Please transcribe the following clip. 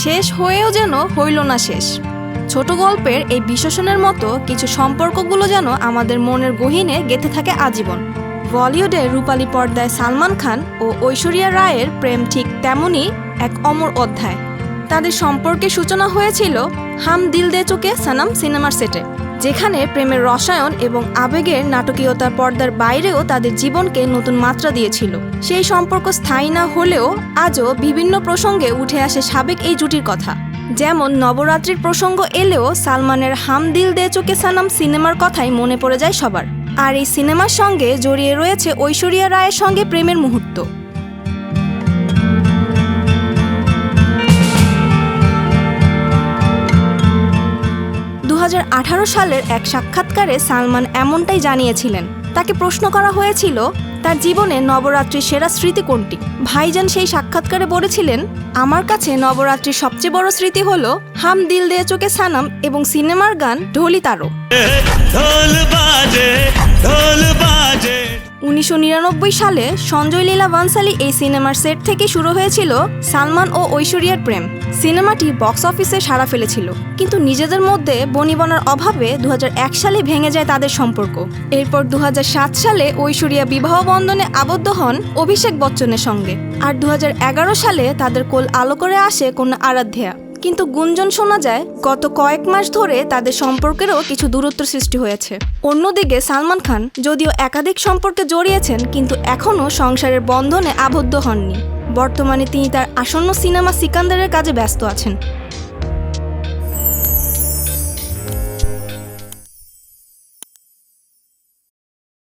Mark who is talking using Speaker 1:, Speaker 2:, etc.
Speaker 1: শেষ হয়েও যেন হইল না শেষ। ছোট গল্পের এই বিশ্বসনের মতো কিছু সম্পর্কগুলো যেন আমাদের মনের গহীনে গেঁথে থাকে আজীবন। বলিউডের রূপালী পর্দায় সালমান খান ও ঐশ্বরিয়া রায়ের প্রেম ঠিক তেমনই এক অমর অধ্যায়। তাদের সম্পর্কের সূচনা হয়েছিল হাম দিল দে চুকে সনম সিনেমার সেটে, যেখানে প্রেমের রসায়ন এবং আবেগের নাটকীয়তা পর্দার বাইরেও তাদের জীবনকে নতুন মাত্রা দিয়েছিল। সেই সম্পর্ক স্থায়ী না হলেও আজও বিভিন্ন প্রসঙ্গে উঠে আসে সাবেক এই জুটির কথা। যেমন নবরাত্রির প্রসঙ্গ এলেও সালমানের হাম দিল দে চুকে সনম সিনেমার কথাই মনে পড়ে যায় সবার। আর এই সিনেমার সঙ্গে জড়িয়ে রয়েছে ঐশ্বরিয়া রায়ের সঙ্গে প্রেমের মুহূর্ত। 2018 সালের এক সাক্ষাৎকারে সালমান এমনটাই জানিয়েছিলেন। তাকে প্রশ্ন করা হয়েছিল তার জীবনে নবরাত্রির সেরা স্মৃতি কোনটি। ভাইজান সেই সাক্ষাৎকারে বলেছিলেন, আমার কাছে নবরাত্রির সবচেয়ে বড় স্মৃতি হলো হাম দিল দে চুকে সনম এবং সিনেমার গান ঢোলি তারো। 1999 সালে সঞ্জয় লীলা ভানসালী এই সিনেমার সেট থেকে শুরু হয়েছিল সালমান ও ঐশ্বরিয়ার প্রেম। সিনেমাটি বক্স অফিসে সাড়া ফেলেছিল, কিন্তু নিজেদের মধ্যে বনিবনার অভাবে 2001 সালে ভেঙে যায় তাদের সম্পর্ক। এরপর 2007 সালে ঐশ্বরিয়া বিবাহ বন্ধনে আবদ্ধ হন অভিষেক বচ্চনের সঙ্গে, আর 2011 সালে তাদের কোল আলো করে আসে কন্যা আরাধ্যা। কিন্তু গুঞ্জন শোনা যায় গত কয়েক মাস ধরে তাদের সম্পর্কেরও কিছু দূরত্ব সৃষ্টি হয়েছে। অন্যদিকে সালমান খান যদিও একাধিক সম্পর্কে জড়িয়েছেন, কিন্তু এখনও সংসারের বন্ধনে আবদ্ধ হননি। বর্তমানে তিনি তার আসন্ন সিনেমা সিকান্দারের কাজে ব্যস্ত আছেন।